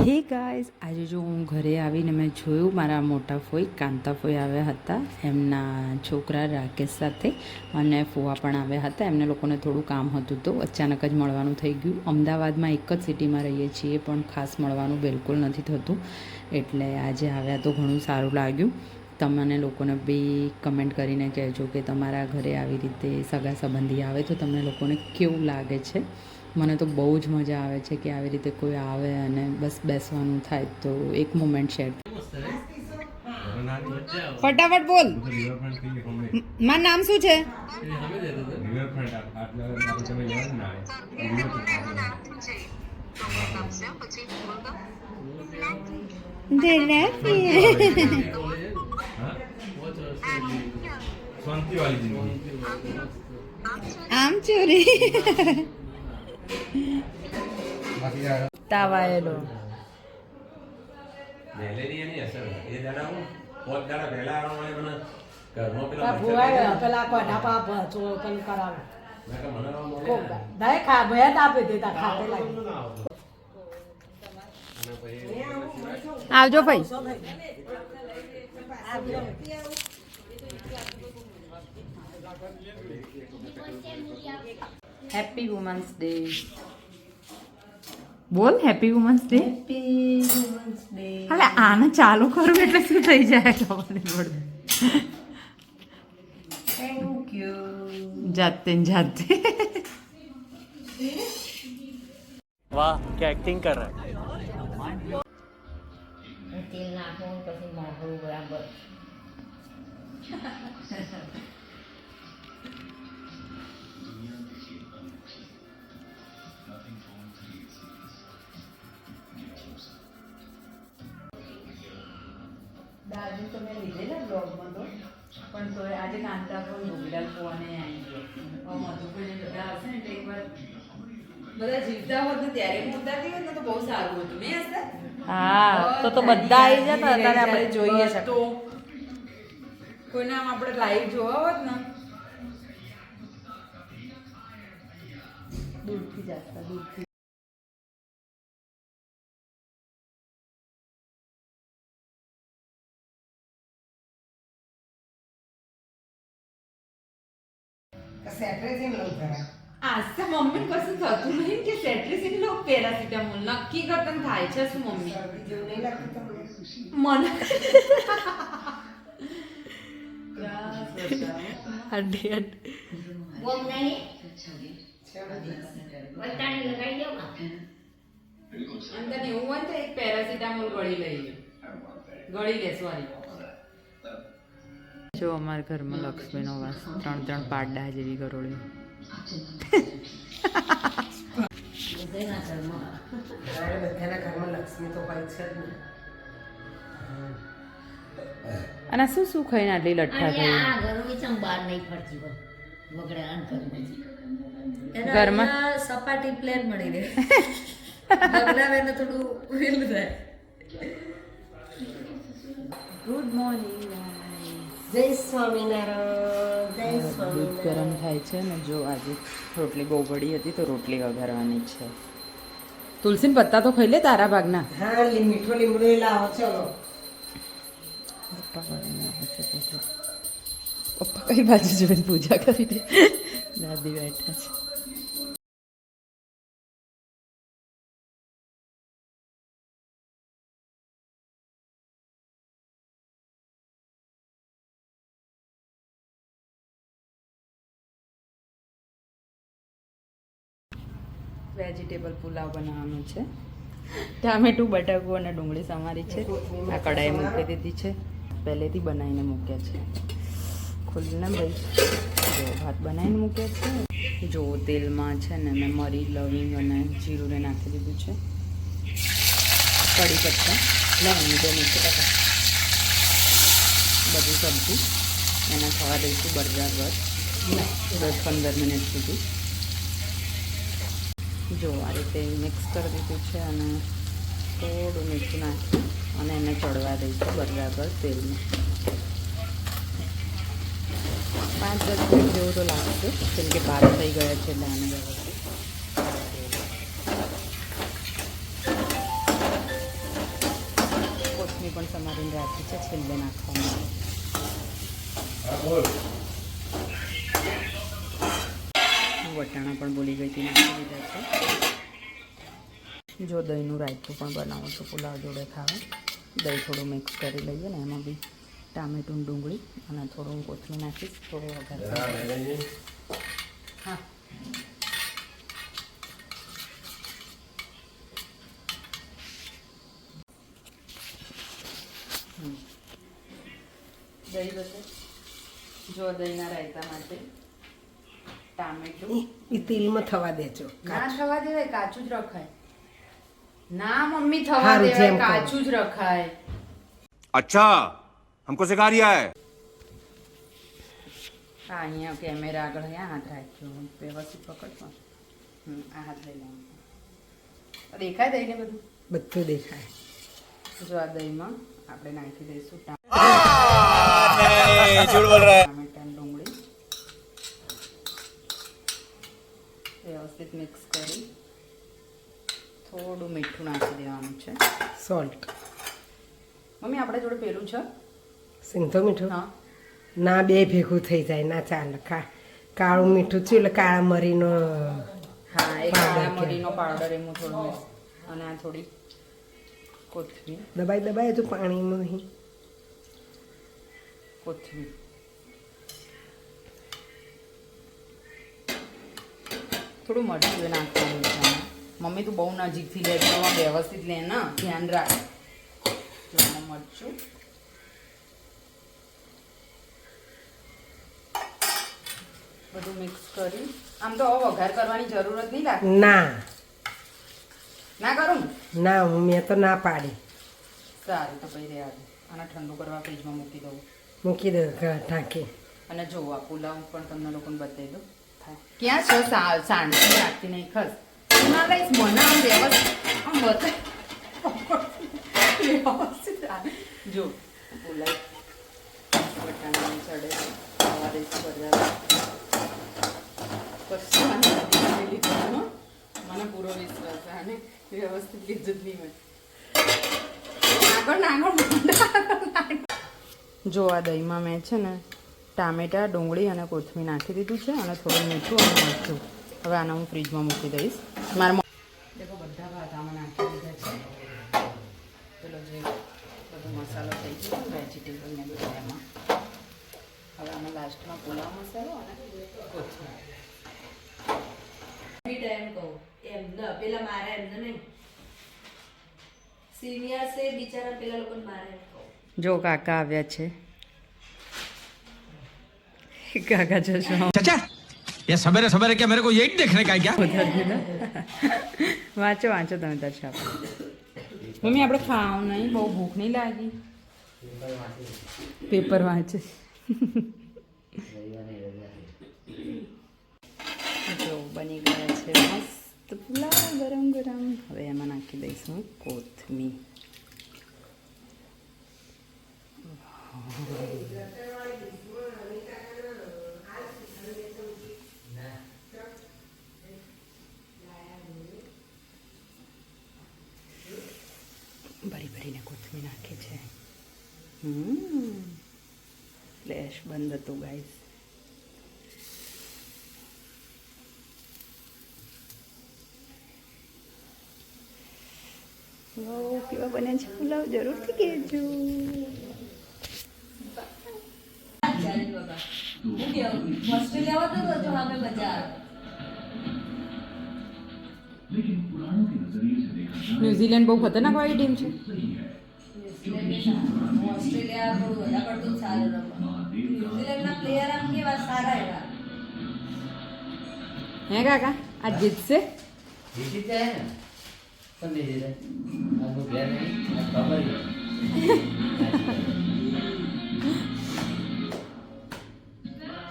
Hey guys, આજે જો હું ઘરે આવીને મેં જોયું મારા મોટા ફોઈ કાંતા ફોઈ આવ્યા હતા એમના છોકરા રાકેશ સાથે, અને ફુવા પણ આવ્યા હતા. એમને લોકોને થોડું કામ હતું તો અચાનક જ મળવાનું થઈ ગયું. અમદાવાદમાં એક જ સિટીમાં રહીએ છીએ પણ ખાસ મળવાનું બિલકુલ નથી થતું, એટલે આજે આવ્યા તો ઘણું સારું લાગ્યું. તમને લોકોને બી કમેન્ટ કરીને કહેજો કે તમારા ઘરે આવી રીતે સગા સંબંધી આવે તો તમને લોકોને કેવું લાગે છે. મને તો બહુ જ મજા આવે છે કે આવી રીતે કોઈ આવે અને બસ બેસવાનું થાય તો એક મોમેન્ટ શેર. ફટાફટ બોલ, મારું નામ શું છે? આમ ચોરી તાવાયેલો આવજો ભાઈ. હેપી વુમન્સ ડે બોલ. Happy women's day. હાલે આને ચાલુ કરું એટલે શું થઈ જાય ખબર નહીં પડે. Thank you. જાતે જાતે. वाह क्या एक्टिंग कर रहा है. તેલ નાખવું પછી મોઢું બરાબર. દાદી તો મેં લીધેલા બ્લોગમાં તો, પણ તો આજે કાંતા પણ ડોગલાલ પોવાને આવી ગયા. મધુભાઈને બધા હશે ને એટલે એકવાર બધા જીવતા હોત ને ત્યારે મુદ્દાતી હોત ને તો બહુ સારું હતું નહીં હશે. હા તો બધા આવી જતા અત્યારે આપણે જોઈએ છે તો કોઈને આમ આપણે લાઈવ જોવા હોત ને દૂરથી જતા દૂરથી. आज तर मम्मी कसं थતું નહીં કે સેટ્રેસિન લો પેરાસિટામોલ નક્કી કરતા થાય છે શું મમ્મી? મને હંડી બોમ નહીં વટાણી લગાડી દો અંદર એવું હોય તો એક પેરાસિટામોલ ગળી લઈએ. ગળી લે સોરી. જો અમારા ઘરમાં લક્ષ્મીનો વાસ 3 પાડા જેવી ગરોળી. બધાના ઘરમાં લક્ષ્મી તો હોય છે જ ને. અને શું શું ખાઈને આટલી લઠ્ઠા અને થઈ? આ ઘરોની ચમ બહાર નહીં ફરતી હોય વગડા ઘરમાં ઘરમાં સપાટી પ્લેન મળી રહે. બગડાવે ને થોડું વેલું થાય. Good morning. જય સ્વામિનારાયણ જય દૂધ સ્વામિનારાયણ. ગરમ થાય છે ને જો આજે રોટલી બહુ પડી હતી તો રોટલી વઘારવાની છે. તુલસીને પત્તા તો ખાઈ લે તારા ભાગના. હા મીઠો લીમડો લાવો ચલો. પપ્પા કઈ બાજુ જોઈને પૂજા કરી દે. દાદી બેઠા છે. વેજીટેબલ પુલાવ બનાવવાનું છે. ટામેટું બટાકું અને ડુંગળી સમારી છે. આ કઢાઈ મૂકી દીધી છે, પહેલેથી બનાવીને મૂક્યા છે. ખુલ્લે ભાઈ જો ભાત બનાવીને મૂક્યા છે. જો તેલમાં છે ને મેં મરી લવિંગ અને જીરુંને નાખી દીધું છે. કઢી પત્તા લવિંગ 2 મિનિટ બધી સબ્જી એના થવા દઈશું બરાબર 10-15 મિનિટ સુધી. જો આ રીતે મિક્સ કરી દીધું છે અને થોડું મીઠું નાખી અને એને ચડવા દઈશું બરાબર તેલમાં. 5-10 મિનિટ જેવું તો લાગશે કેમ કે ભાત થઈ ગયા છે એટલે આને વ્યવસ્થિત પણ સમારીને રાખી છે છેલ્લે નાખવામાં. વટાણા પણ બોલી ગઈ હતી, નાખી દીધા છે. જો દહીંનું રાયતું પણ બનાવું છું પુલાવ જોડે ખાવા. દહીં થોડું મિક્સ કરી લઈએ ને એમાં બી ટામેટું ડુંગળી અને થોડું કોથમીર નાખીશ, થોડો વઘાર કરી. હા દહીં બસે. જો દહીંના રાયતા માટે ટામેટું એ તેલમાં થવા દેજો. ના થવા દેવાય, કાચું જ રખાય. ના મમ્મી થવા હારું, દેવાય, જેમ કહો. કાચું જ રખાય. अच्छा हमको सिखा रिया है. હા અહીંયા કેમેરા આગળ અહીંયા હાથ રાખ્યો, વ્યવસ્થિત પકડતો. આ હાથ લઈ લેવાનું. દેખાય દઈને બધું. બધું દેખાય. જો આ દહીંમાં આપણે નાખી દઈશું झूठ बोल रहा है. ટામેટા ડુંગળી વ્યવસ્થિત મિક્સ કરી થોડું મીઠું નાખી દેવાનું છે. સોલ્ટ. મમ્મી આપણે જોડે પેલું છે. સિંધો મીઠું હા ના, બે ભેગું થઈ જાય ના ચાલે. કાળું મીઠું થયું એટલે કાળા મરીનો હા એ પાવડર કાળા કે. મરીનો પાવડર એમાં થોડું મિક્સ અને આ થોડી કોથમીર દબાઈ હતું પાણીમાં અહીં. કોથમીર થોડું મરચું નાખવાનું છે આમાં. મમ્મી તું બહુ નજીકથી લે તો વ્યવસ્થિત લે ને, ધ્યાન રાખ. એમાં મરચું બધું મિક્સ કરી. આમ તો હવે વઘાર કરવાની જરૂરત નહીં લાગતી. ના ના કરું ના, મેં તો ના પાડી. સારું તો પછી રહેવા દે. આને ઠંડુ કરવા ફ્રીજમાં મૂકી દઉં. મૂકી દે ઢાંકી. અને જો આ પુલાવ પણ તમને લોકોને બતાવી દઉં. ક્યાં છે શાંતિ રાખતી નહીં ખસ ના લઈશ મને આમ વ્યવસ્થિત આમ બતાવી વ્યવસ્થિત જો પુલાવ વટાણાની ચડે સવારે લીધું. મને પૂરો વિશ્વાસ છે અને વ્યવસ્થિત લીધું જ નહીં હોય. આગળ જો આ દહીંમાં મેં છે ને ટામેટાં ડુંગળી અને કોથમીર નાખી દીધું છે અને થોડું મીઠું અને મરચું. હવે આને હું ફ્રીજમાં મૂકી દઈશ. મારા દેખો બધા ભાત આમાં નાખી દીધા છે. પેલો જે બધો મસાલો થઈ ગયો વેજીટેબલ ને બધું એમાં. હવે આમાં લાસ્ટમાં પુલાવ મસાલો અને કોથમીર. એમ કહું એમ ન પેલા મારે એમને નહીં સિનિયર છે બિચારા પેલા લોકોને મારે એમ કહું. જો કાકા આવ્યા છે. કાકા જશો चाचा ये सवेरे सवेरे क्या मेरे को यही देखने का है क्या? વાંચો વાંચો તમે તાર છાપ. મમ્મી આપણે ખાવું નહીં, બહુ ભૂખ નહીં લાગી. પેપર વાંચે. જો બની ગયા છે મસ્ત પુલાવ ગરમ ગરમ. હવે એમાં નાખી દઈશું કોથમીર. ભરી ભરીને કોથમીર નાખે છે. ફ્લેશ બંધ હતું ગાઈસ. કેવા બન્યા છે પુલાવ જરૂરથી કહેજો. ઓસ્ટ્રેલિયા તો જો હમે મજા આવે. ન્યુઝીલેન્ડ બહુ ખતરનાક વાળી ટીમ છે. ઓસ્ટ્રેલિયા થોડું વધારે પડતું સારું રમે. ન્યુઝીલેન્ડના પ્લેયર આમ કેવા સારા એવા. હે કાકા આ જીતશે. जीती है ना सब नहीं जीते आपको प्यार नहीं खबर ही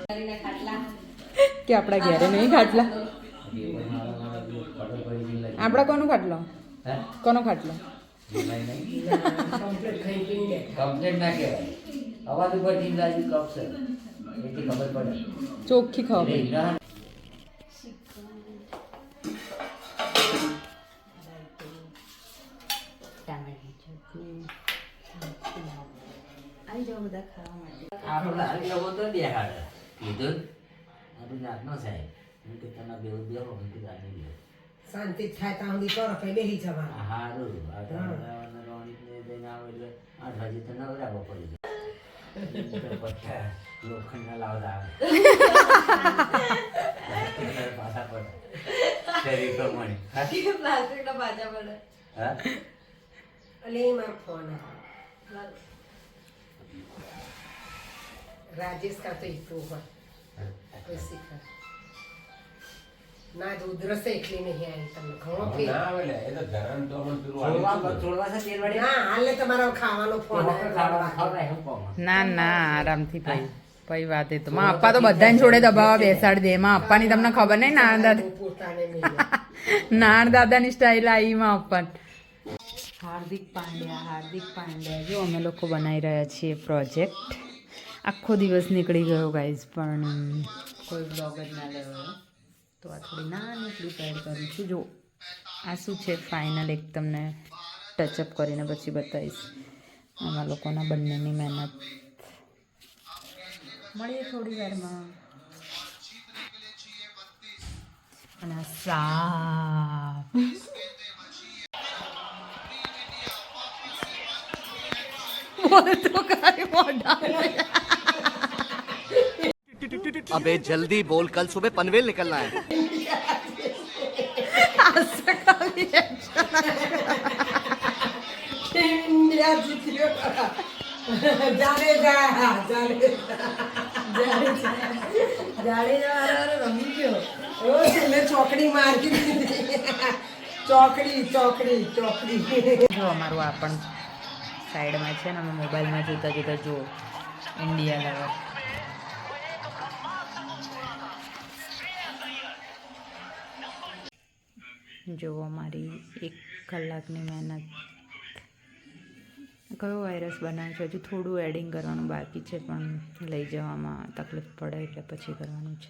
કરીને ખાટલા કે આપણા ઘરે નહીં ખાટલા. खबर पड़ी नहीं लगी આપણા કોનો ખાટલો? है કોનો ખાટલો? नहीं કમ્પ્લીટ ખાઈ પીને कंप्लेंट ना के आवाज ऊपर दिन लाजी कब से इतनी खबर पड़े ચોખ્ખી ખબર. नहीं ना ટામેટાની ચટણી આવી જાઓ બધા ખાવા માટે. આપણે આગળ લોકો તો બેહાડે કીધું ને, આપણી જાતનો સાહેબ હું કે તમે બેવું બેહો હું કે જાણી બેહો શાંતિ જ થાય ત્યાં સુધી કરો પછી બેસી જવાનું. સારું આ રોણીને જઈને આવો એટલે 8 વાગે તો નવરા પડી જાય પથ્થર લોખંડના લાવતા આવે પાછા પડે શરીર પ્રમાણે પ્લાસ્ટિકના પાછા પડે. હા એટલે એ મારો ફોન આવ્યો. રાજેશ કાં તો એકલું હોય કોઈ શીખર ના ઉધરસ એકલી નહીં આવી તમને ઘણો ફેર. છોડવા છે તેલ વાળી ના હાલે તમારો ખાવાનો ફોન ના ના આરામથી પઈ વાત એ તો માં અપ્પા તો બધાને જોડે દબાવવા બેસાડી દે. માં અપ્પાની તમને ખબર નહીં નાણ દાદા પોતાને નાણ દાદાની સ્ટાઇલ આવી માં અપ્પા. હાર્દિક પાંડ્યા જો અમે લોકો બનાવી રહ્યા છીએ પ્રોજેક્ટ. આખો દિવસ નીકળી ગયો ગાઈઝ પણ કોઈ બ્લોગ જ ના લેવાયો તો આ થોડી નાની ક્લિપ એડ કરું છું. જો આ શું છે ફાઇનલ એક તમને ટચઅપ કરીને પછી બતાવીશ આમાં લોકોના બંનેની મહેનત. મળીએ થોડી વારમાં. અને આ સાપ બોલતો કાંઈ મોઢા अबे जल्दी बोल कल सुबह पनवेल निकलना है ઇન્ડિયા જીત્યો. જાડેજા રમી ગયો. ઓ છેલ્લે ચોકડી મારી દીધી. ચોકડી. જો અમારું આ પણ સાઈડમાં છે ને અમે મોબાઈલમાં જોતા જુઓ ઇન્ડિયા લેવલ. જુઓ મારી 1 કલાકની મહેનત. કયો વાયરસ બનાવ્યો છે હજુ થોડું એડિંગ કરવાનું બાકી છે પણ લઈ જવામાં તકલીફ પડે એટલે પછી કરવાનું છે.